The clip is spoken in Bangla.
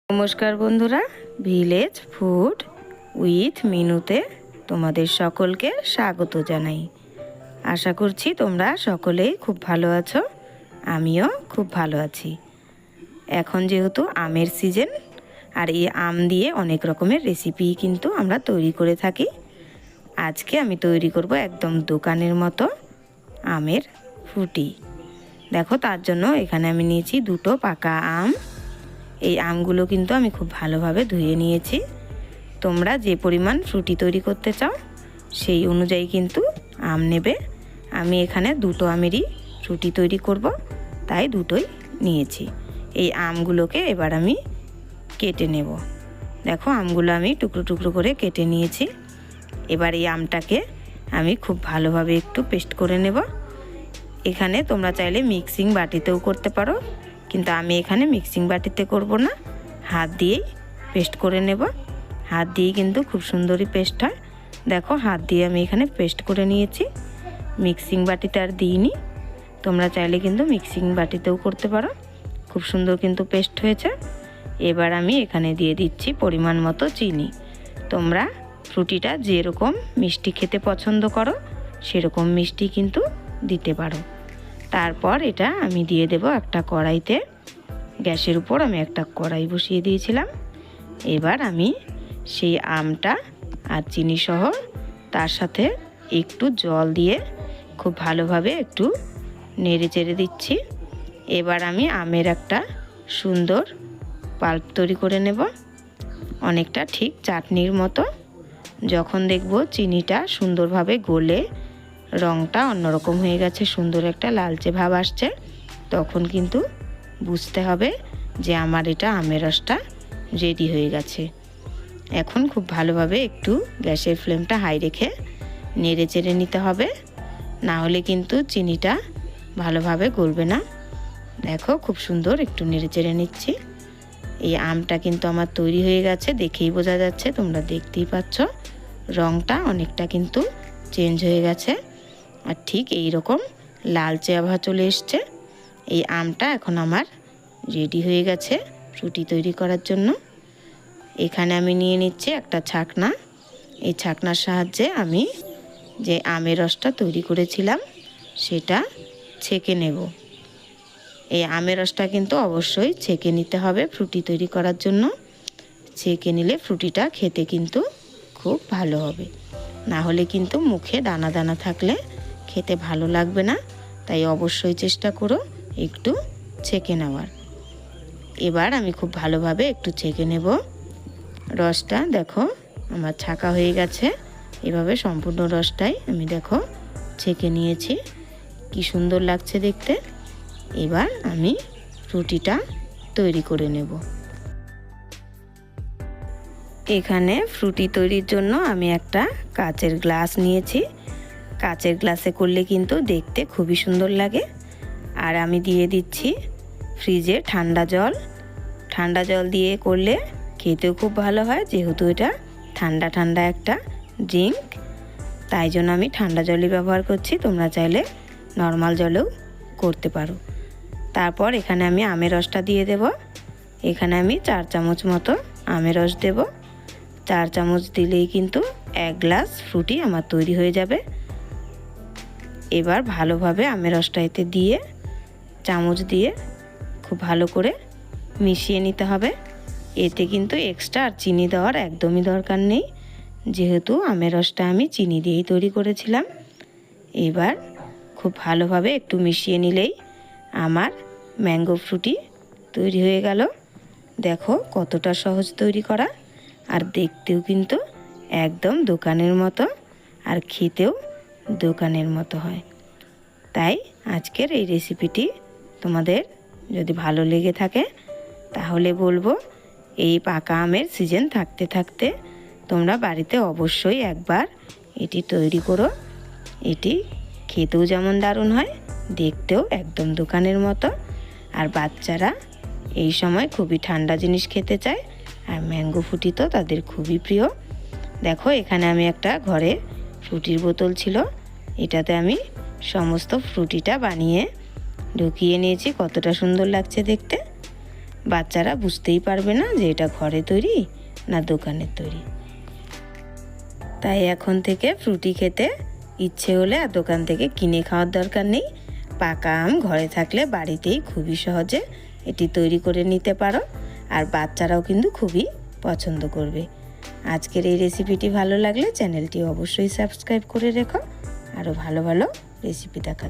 নমস্কার বন্ধুরা, ভিলেজ ফুড উইথ মিনুতে তোমাদের সকলকে স্বাগত জানাই। আশা করছি তোমরা সকলেই খুব ভালো আছো, আমিও খুব ভালো আছি। এখন যেহেতু আমের সিজন, আর এই আম দিয়ে অনেক রকমের রেসিপি কিন্তু আমরা তৈরি করে থাকি। আজকে আমি তৈরি করব একদম দোকানের মতো আমের ফুটি। দেখো, তার জন্য এখানে আমি নিয়েছি দুটো পাকা আম। এই আমগুলো কিন্তু আমি খুব ভালোভাবে ধুয়ে নিয়েছি। তোমরা যে পরিমাণ ফ্রুটি তৈরি করতে চাও সেই অনুযায়ী কিন্তু আম নেবে। আমি এখানে দুটো আমেরই ফ্রুটি তৈরি করব, তাই দুটোই নিয়েছি। এই আমগুলোকে এবার আমি কেটে নেব। দেখো, আমগুলো আমি টুকরো টুকরো করে কেটে নিয়েছি। এবার এই আমটাকে আমি খুব ভালোভাবে একটু পেস্ট করে নেব। এখানে তোমরা চাইলে মিক্সিং বাটিতেও করতে পারো, কিন্তু আমি এখানে মিক্সিং বাটিতে করব না, হাত দিয়েই পেস্ট করে নেব। হাত দিয়ে কিন্তু খুব সুন্দরই পেস্ট হয়। দেখো, হাত দিয়ে আমি এখানে পেস্ট করে নিয়েছি, মিক্সিং বাটিতে আর দিইনি। তোমরা চাইলে কিন্তু মিক্সিং বাটিতেও করতে পারো, খুব সুন্দর কিন্তু পেস্ট হয়েছে। এবার আমি এখানে দিয়ে দিচ্ছি পরিমাণ মতো চিনি। তোমরা ফ্রুটিটা যেরকম মিষ্টি খেতে পছন্দ করো সেরকম মিষ্টি কিন্তু দিতে পারো। তারপর এটা আমি দিয়ে দেব একটা কড়াইতে। গ্যাসের উপর আমি একটা কড়াই বসিয়ে দিয়েছিলাম। এবার আমি সেই আমটা আর চিনি সহ তার সাথে একটু জল দিয়ে খুব ভালোভাবে একটু নেড়ে চেড়ে দিচ্ছি। এবার আমি আমের একটা সুন্দর পাল্প তৈরি করে নেব, অনেকটা ঠিক চাটনির মতো। যখন দেখব চিনিটা সুন্দরভাবে গলে রঙটা অন্যরকম হয়ে গেছে, সুন্দর একটা লালচে ভাব আসছে, তখন কিন্তু বুঝতে হবে যে আমার এটা আমের রসটা রেডি হয়ে গেছে। এখন খুব ভালোভাবে একটু গ্যাসের ফ্লেমটা হাই রেখে নেড়ে চেড়ে নিতে হবে, না হলে কিন্তু চিনিটা ভালোভাবে গলবে না। দেখো, খুব সুন্দর একটু নেড়ে চেড়ে নিচ্ছি। এই আমটা কিন্তু আমার তৈরি হয়ে গেছে, দেখেই বোঝা যাচ্ছে, তোমরা দেখতেই পাচ্ছ রঙটা অনেকটা কিন্তু চেঞ্জ হয়ে গেছে, আর ঠিক এই রকম লালচে আভা চলে এসছে। এই আমটা এখন আমার রেডি হয়ে গেছে ফ্রুটি তৈরি করার জন্য। এখানে আমি নিয়ে নিচ্ছি একটা ছাকনা। এই ছাকনার সাহায্যে আমি যে আমের রসটা তৈরি করেছিলাম সেটা ছেঁকে নেব। এই আমের রসটা কিন্তু অবশ্যই ছেঁকে নিতে হবে ফ্রুটি তৈরি করার জন্য। ছেঁকে নিলে ফ্রুটিটা খেতে কিন্তু খুব ভালো হবে, না হলে কিন্তু মুখে দানা দানা থাকলে খেতে ভালো লাগবে না। তাই অবশ্যই চেষ্টা করো একটু ছেঁকে নেওয়ার। এবার আমি খুব ভালোভাবে একটু ছেঁকে নেব রসটা। দেখো, আমার ছাঁকা হয়ে গেছে। এভাবে সম্পূর্ণ রসটাই আমি দেখো ছেঁকে নিয়েছি, কি সুন্দর লাগছে দেখতে। এবার আমি ফ্রুটিটা তৈরি করে নেব। এখানে ফ্রুটি তৈরির জন্য আমি একটা কাচের গ্লাস নিয়েছি। কাচের গ্লাসে করলে কিন্তু দেখতে খুবই সুন্দর লাগে। আর আমি দিয়ে দিচ্ছি ফ্রিজে ঠান্ডা জল। ঠান্ডা জল দিয়ে করলে খেতেও খুব ভালো হয়, যেহেতু এটা ঠান্ডা ঠান্ডা একটা ড্রিঙ্ক, তাই জন্য আমি ঠান্ডা জলই ব্যবহার করছি। তোমরা চাইলে নর্মাল জলেও করতে পারো। তারপর এখানে আমি আমের রসটা দিয়ে দেব। এখানে আমি 4 চামচ মতো আমের রস দেব। 4 চামচ দিলেই কিন্তু 1 গ্লাস ফ্রুটি আমার তৈরি হয়ে যাবে। এবার ভালোভাবে আমের রসটা এতে দিয়ে চামচ দিয়ে খুব ভালো করে মিশিয়ে নিতে হবে। এতে কিন্তু এক্সট্রা আর চিনি দেওয়ার একদমই দরকার নেই, যেহেতু আমের রসটা আমি চিনি দিয়েই তৈরি করেছিলাম। এবার খুব ভালোভাবে একটু মিশিয়ে নিলেই আমার ম্যাঙ্গো ফ্রুটি তৈরি হয়ে গেল। দেখো কতটা সহজ তৈরি করা, আর দেখতেও কিন্তু একদম দোকানের মতো, আর খেতেও দোকানের মতো হয়। তাই আজকের এই রেসিপিটি তোমাদের যদি ভালো লেগে থাকে তাহলে বলবো, এই পাকা আমের সিজন থাকতে থাকতে তোমরা বাড়িতে অবশ্যই একবার এটি তৈরি করো। এটি খেতেও যেমন দারুণ হয়, দেখতেও একদম দোকানের মতো। আর বাচ্চারা এই সময় খুবই ঠান্ডা জিনিস খেতে চায়, আর ম্যাঙ্গো ফ্রুটি তো তাদের খুবই প্রিয়। দেখো, এখানে আমি একটা ঘরে ফ্রুটির বোতল ছিল, এটাতে আমি সমস্ত ফ্রুটিটা বানিয়ে ঢুকিয়ে নিয়েছি। কতটা সুন্দর লাগছে দেখতে। বাচ্চারা বুঝতেই পারবে না যে এটা ঘরে তৈরি না দোকানের তৈরি। তাই এখন থেকে ফ্রুটি খেতে ইচ্ছে হলে আর দোকান থেকে কিনে খাওয়ার দরকার নেই। পাকা আম ঘরে থাকলে বাড়িতেই খুবই সহজে এটি তৈরি করে নিতে পারো, আর বাচ্চারাও কিন্তু খুবই পছন্দ করবে। আজকের এই রেসিপিটি ভালো লাগলে চ্যানেলটি অবশ্যই সাবস্ক্রাইব করে রেখো, আরও ভালো ভালো রেসিপি দেখা।